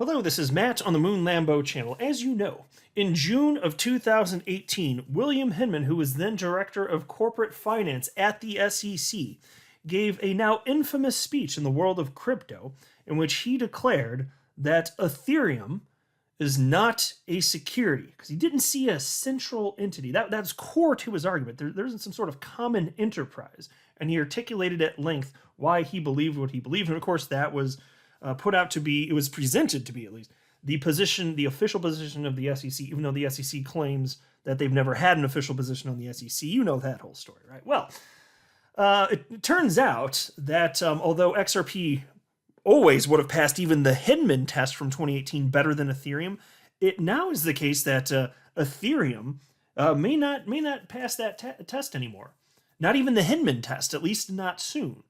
Hello, this is Matt on the Moon Lambo channel. As you know, in June of 2018, William Hinman, who was then Director of Corporate Finance at the SEC, gave a now infamous speech in the world of crypto in which he declared that Ethereum is not a security because he didn't see a central entity. That's core to his argument. There isn't some sort of common enterprise. And he articulated at length why he believed what he believed. And of course, that was put out to be, it was presented to be at least, the official position of the SEC, even though the SEC claims that they've never had an official position on the SEC. You know that whole story, right? Well, it turns out that although XRP always would have passed even the Hinman test from 2018 better than Ethereum, it now is the case that Ethereum may not pass that test anymore. Not even the Hinman test, at least not soon.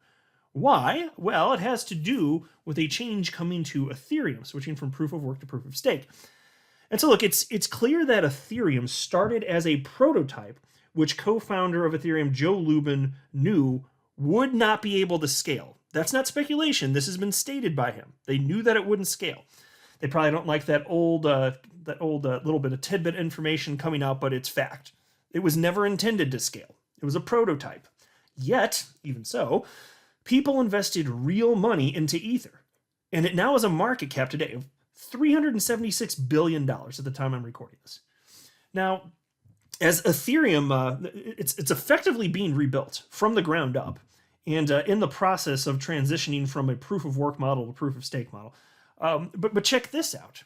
Why? Well, it has to do with a change coming to Ethereum, switching from proof of work to proof of stake. And so look, it's clear that Ethereum started as a prototype, which co-founder of Ethereum, Joe Lubin, knew would not be able to scale. That's not speculation. This has been stated by him. They knew that it wouldn't scale. They probably don't like that old little bit of tidbit information coming out, but it's fact. It was never intended to scale. It was a prototype. Yet, even so, people invested real money into Ether. And it now has a market cap today of $376 billion at the time I'm recording this. Now, as Ethereum, it's effectively being rebuilt from the ground up and in the process of transitioning from a proof of work model to proof of stake model. But check this out.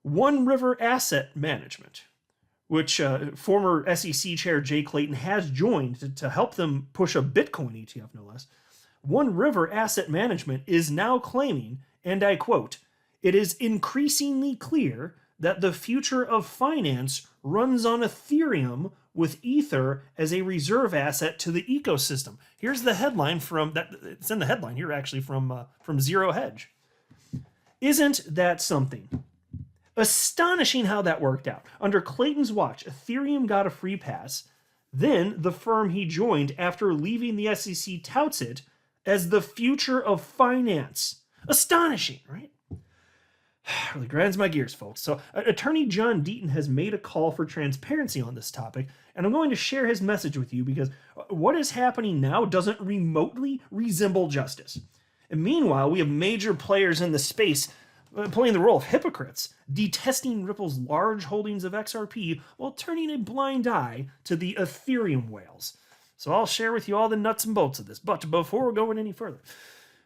One River Asset Management, which former SEC Chair Jay Clayton has joined to help them push a Bitcoin ETF, no less. One River Asset Management is now claiming, and I quote, "It is increasingly clear that the future of finance runs on Ethereum with Ether as a reserve asset to the ecosystem." Here's the headline from that. It's in the headline here, actually, from Zero Hedge. Isn't that something? Astonishing how that worked out. Under Clayton's watch, Ethereum got a free pass. Then the firm he joined after leaving the SEC touts it as the future of finance. Astonishing, right? Really grinds my gears, folks. So attorney John Deaton has made a call for transparency on this topic, and I'm going to share his message with you because what is happening now doesn't remotely resemble justice. And meanwhile, we have major players in the space playing the role of hypocrites, detesting Ripple's large holdings of XRP while turning a blind eye to the Ethereum whales. So I'll share with you all the nuts and bolts of this. But before we're going any further,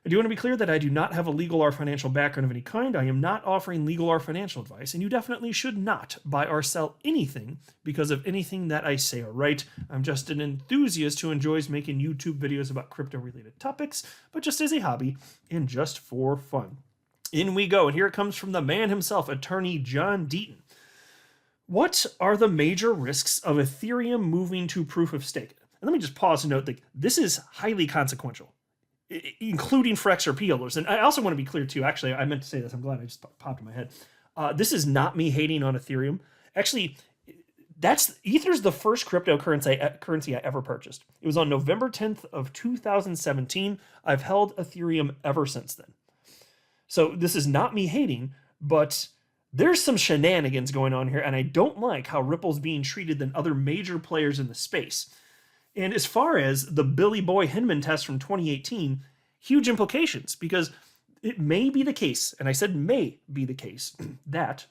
I do want to be clear that I do not have a legal or financial background of any kind. I am not offering legal or financial advice, and you definitely should not buy or sell anything because of anything that I say or write. I'm just an enthusiast who enjoys making YouTube videos about crypto-related topics, but just as a hobby and just for fun. In we go, and here it comes from the man himself, attorney John Deaton. What are the major risks of Ethereum moving to proof of stake? And let me just pause to note that this is highly consequential, including for XRP holders. And I also want to be clear too, actually, I meant to say this, I'm glad I just popped in my head. This is not me hating on Ethereum. Actually, Ether's the first cryptocurrency I ever purchased. It was on November 10th of 2017. I've held Ethereum ever since then. So this is not me hating, but there's some shenanigans going on here, and I don't like how Ripple's being treated than other major players in the space. And as far as the Billy Boy Hinman test from 2018, huge implications, because it may be the case, and I said may be the case, that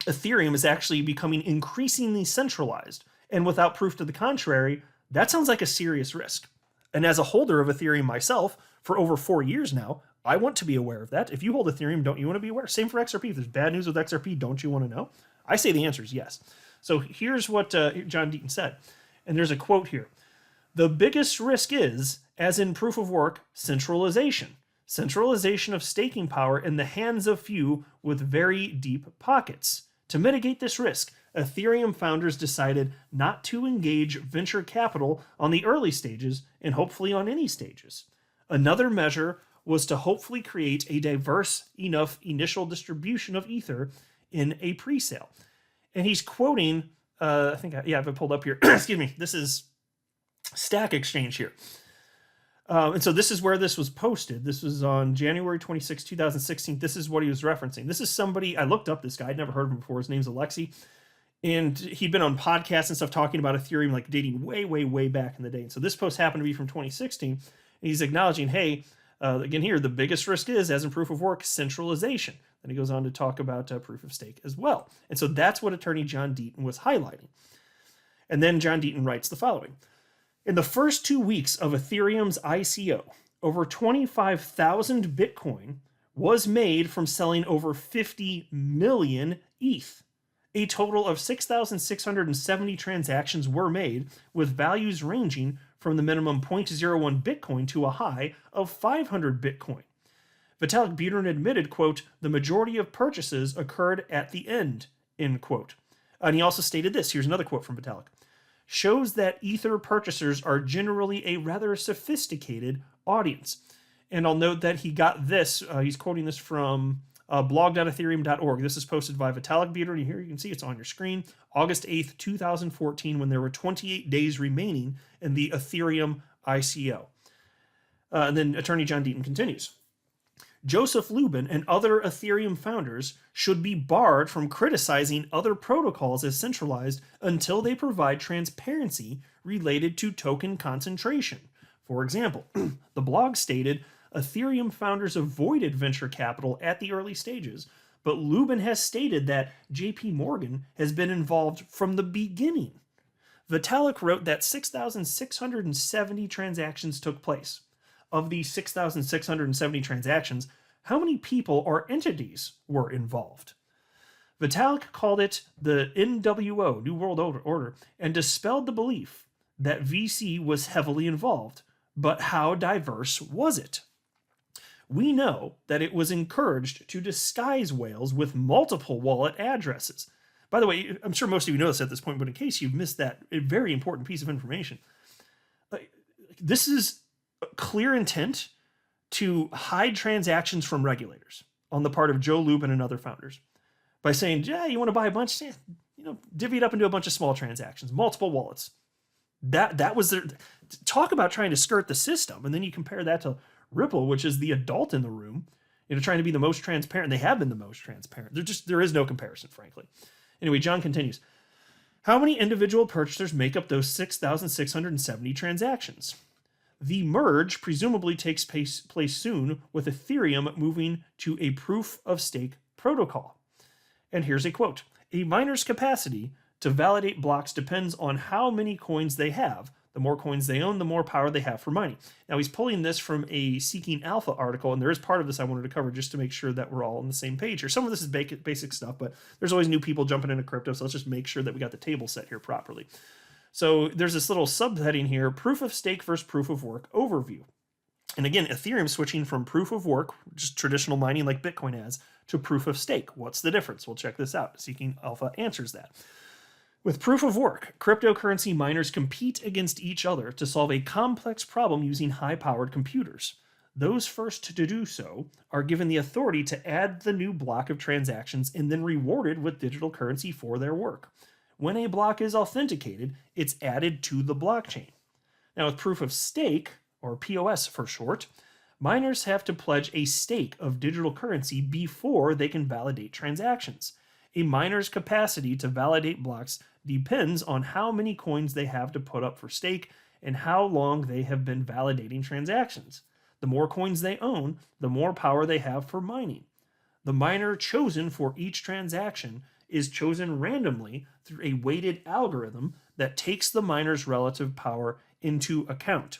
Ethereum is actually becoming increasingly centralized. And without proof to the contrary, that sounds like a serious risk. And as a holder of Ethereum myself for over 4 years now, I want to be aware of that. If you hold Ethereum, don't you want to be aware? Same for XRP. If there's bad news with XRP, don't you want to know? I say the answer is yes. So here's what John Deaton said. And there's a quote here. "The biggest risk is, as in proof of work, centralization. Centralization of staking power in the hands of few with very deep pockets. To mitigate this risk, Ethereum founders decided not to engage venture capital on the early stages and hopefully on any stages. Another measure was to hopefully create a diverse enough initial distribution of Ether in a pre-sale." And he's quoting, I have it pulled up here. Excuse me. This is Stack Exchange here. And so this is where this was posted. This was on January 26, 2016. This is what he was referencing. This is somebody, I looked up this guy. I'd never heard of him before. His name's Alexei. And he'd been on podcasts and stuff talking about Ethereum, like dating way, way, way back in the day. And so this post happened to be from 2016. And he's acknowledging, hey, again here, the biggest risk is, as in proof of work, centralization. Then he goes on to talk about proof of stake as well. And so that's what attorney John Deaton was highlighting. And then John Deaton writes the following. In the first 2 weeks of Ethereum's ICO, over 25,000 Bitcoin was made from selling over 50 million ETH. A total of 6,670 transactions were made, with values ranging from the minimum 0.01 Bitcoin to a high of 500 Bitcoin. Vitalik Buterin admitted, quote, the majority of purchases occurred at the end, end quote. And he also stated this. Here's another quote from Vitalik. Shows that Ether purchasers are generally a rather sophisticated audience. And I'll note that he got this. He's quoting this from blog.ethereum.org. This is posted by Vitalik Buterin. Here you can see it's on your screen. August 8th, 2014, when there were 28 days remaining in the Ethereum ICO. And then attorney John Deaton continues. Joseph Lubin and other Ethereum founders should be barred from criticizing other protocols as centralized until they provide transparency related to token concentration. For example, the blog stated Ethereum founders avoided venture capital at the early stages, but Lubin has stated that JP Morgan has been involved from the beginning. Vitalik wrote that 6,670 transactions took place. Of these 6,670 transactions, how many people or entities were involved? Vitalik called it the NWO, New World Order, and dispelled the belief that VC was heavily involved. But how diverse was it? We know that it was encouraged to disguise whales with multiple wallet addresses. By the way, I'm sure most of you know this at this point, but in case you've missed that, a very important piece of information. This is clear intent to hide transactions from regulators on the part of Joe Lubin and other founders by saying, yeah, you want to buy a bunch, divvy it up into a bunch of small transactions, multiple wallets. That was their talk about trying to skirt the system. And then you compare that to Ripple, which is the adult in the room, trying to be the most transparent. They have been the most transparent. There is no comparison, frankly. Anyway, John continues. How many individual purchasers make up those 6,670 transactions? The merge presumably takes place soon, with Ethereum moving to a proof-of-stake protocol. And here's a quote. A miner's capacity to validate blocks depends on how many coins they have. The more coins they own, the more power they have for mining. Now, he's pulling this from a Seeking Alpha article, and there is part of this I wanted to cover just to make sure that we're all on the same page here. Some of this is basic stuff, but there's always new people jumping into crypto, so let's just make sure that we got the table set here properly. So there's this little subheading here, proof of stake versus proof of work overview. And again, Ethereum switching from proof of work, just traditional mining like Bitcoin has, to proof of stake. What's the difference? We'll check this out. Seeking Alpha answers that. With proof of work, cryptocurrency miners compete against each other to solve a complex problem using high-powered computers. Those first to do so are given the authority to add the new block of transactions and then rewarded with digital currency for their work. When a block is authenticated, it's added to the blockchain. Now, with proof of stake, or POS for short, miners have to pledge a stake of digital currency before they can validate transactions. A miner's capacity to validate blocks depends on how many coins they have to put up for stake and how long they have been validating transactions. The more coins they own, the more power they have for mining. The miner chosen for each transaction is chosen randomly through a weighted algorithm that takes the miner's relative power into account.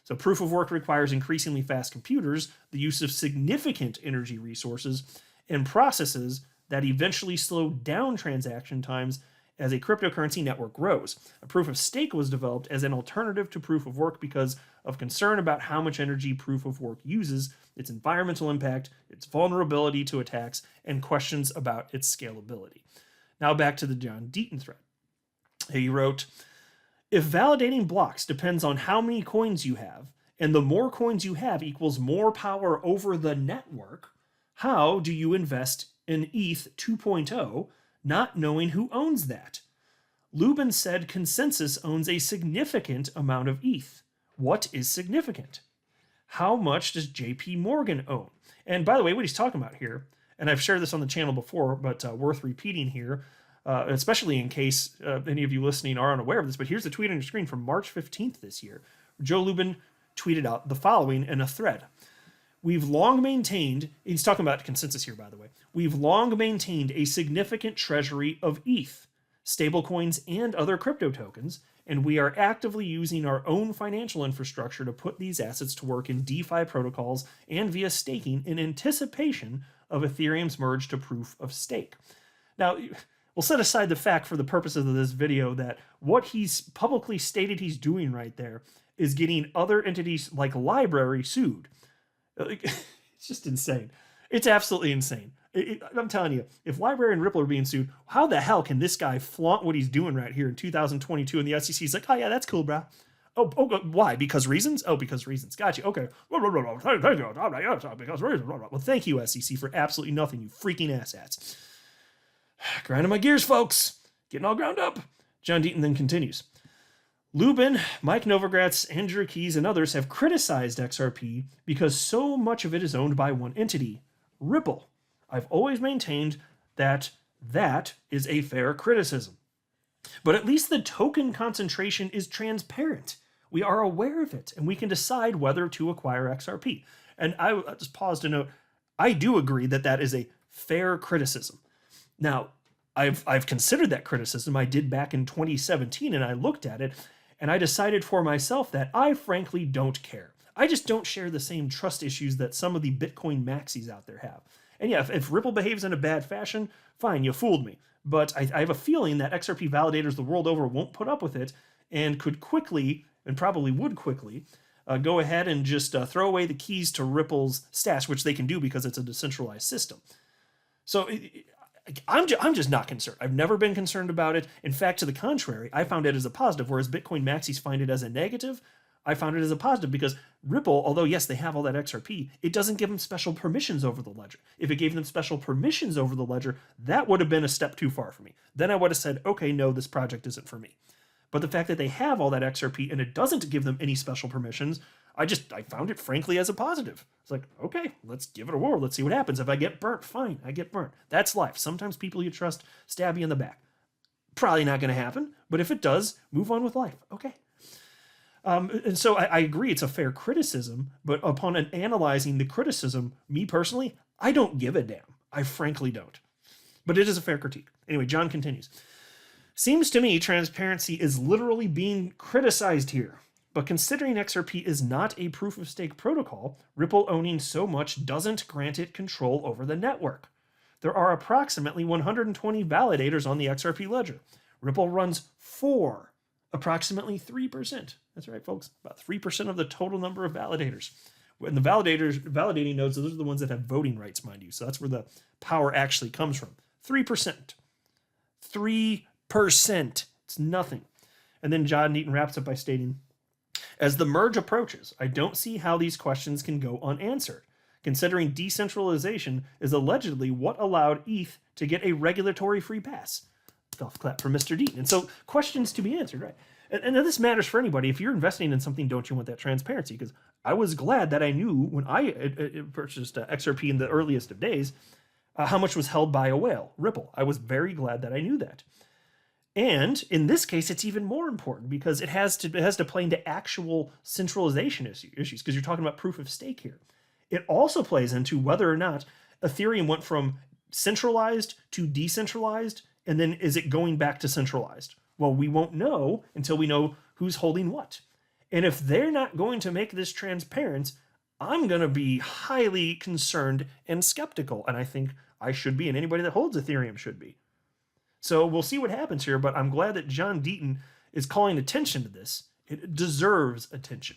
So proof of work requires increasingly fast computers, the use of significant energy resources, and processes that eventually slow down transaction times as a cryptocurrency network grows. A proof of stake was developed as an alternative to proof of work because of concern about how much energy proof of work uses, its environmental impact, its vulnerability to attacks, and questions about its scalability. Now back to the John Deaton thread. He wrote, if validating blocks depends on how many coins you have, and the more coins you have equals more power over the network, how do you invest in ETH 2.0 not knowing who owns that? Lubin said Consensus owns a significant amount of ETH. What is significant? how much does JP Morgan own? And by the way, what he's talking about here, and I've shared this on the channel before, but worth repeating here, especially in case any of you listening are unaware of this, but here's the tweet on your screen from March 15th this year. Joe Lubin tweeted out the following in a thread. We've long maintained, he's talking about consensus here, by the way, we've long maintained a significant treasury of ETH, stablecoins, and other crypto tokens, and we are actively using our own financial infrastructure to put these assets to work in DeFi protocols and via staking in anticipation of Ethereum's merge to proof of stake. Now, we'll set aside the fact for the purposes of this video that what he's publicly stated he's doing right there is getting other entities like Library sued. It's just insane. It's absolutely insane. I'm telling you, if Library and Ripple are being sued, how the hell can this guy flaunt what he's doing right here in 2022 and the SEC is like, oh yeah, that's cool, bro. Oh, why? Because reasons? Oh, because reasons. Gotcha. Okay. Because reasons. Well, thank you, SEC, for absolutely nothing, you freaking asshats. Grinding my gears, folks. Getting all ground up. John Deaton then continues. Lubin, Mike Novogratz, Andrew Keys, and others have criticized XRP because so much of it is owned by one entity, Ripple. I've always maintained that that is a fair criticism. But at least the token concentration is transparent. We are aware of it, and we can decide whether to acquire XRP. And I just pause to note, I do agree that that is a fair criticism. Now, I've considered that criticism. I did back in 2017, and I looked at it, and I decided for myself that I frankly don't care. I just don't share the same trust issues that some of the Bitcoin maxis out there have. And yeah, if Ripple behaves in a bad fashion, fine, you fooled me. But I have a feeling that XRP validators the world over won't put up with it and could quickly, and probably would quickly, go ahead and just throw away the keys to Ripple's stash, which they can do because it's a decentralized system. So I'm just not concerned. I've never been concerned about it. In fact, to the contrary, I found it as a positive, whereas Bitcoin maxis find it as a negative. I found it as a positive because Ripple, although yes, they have all that XRP, it doesn't give them special permissions over the ledger. If it gave them special permissions over the ledger, that would have been a step too far for me. Then I would have said, okay, no, this project isn't for me. But the fact that they have all that XRP and it doesn't give them any special permissions, I found it frankly as a positive. It's like, okay, let's give it a whirl. Let's see what happens. If I get burnt, fine, I get burnt. That's life. Sometimes people you trust stab you in the back. Probably not going to happen, but if it does, move on with life. Okay. And so I agree it's a fair criticism, but upon analyzing the criticism, me personally, I don't give a damn. I frankly don't. But it is a fair critique. Anyway, John continues. Seems to me transparency is literally being criticized here. But considering XRP is not a proof-of-stake protocol, Ripple owning so much doesn't grant it control over the network. There are approximately 120 validators on the XRP ledger. Ripple runs 4, approximately 3%. That's right, folks, about 3% of the total number of validators. And the validating nodes, those are the ones that have voting rights, mind you. So that's where the power actually comes from. 3%. 3%. It's nothing. And then John Deaton wraps up by stating, as the merge approaches, I don't see how these questions can go unanswered, considering decentralization is allegedly what allowed ETH to get a regulatory free pass. Golf clap for Mr. Deaton. And so questions to be answered, right? And this matters for anybody. If you're investing in something, don't you want that transparency? Because I was glad that I knew when I purchased XRP in the earliest of days, how much was held by a whale, Ripple. I was very glad that I knew that. And in this case, it's even more important because it has to play into actual centralization issues because you're talking about proof of stake here. It also plays into whether or not Ethereum went from centralized to decentralized, and then is it going back to centralized? Well, we won't know until we know who's holding what. And if they're not going to make this transparent, I'm going to be highly concerned and skeptical. And I think I should be, and anybody that holds Ethereum should be. So we'll see what happens here, but I'm glad that John Deaton is calling attention to this. It deserves attention.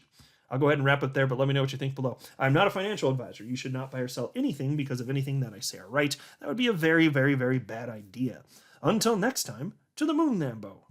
I'll go ahead and wrap it there, but let me know what you think below. I'm not a financial advisor. You should not buy or sell anything because of anything that I say or write. That would be a very, very, very bad idea. Until next time, to the moon, Lambo.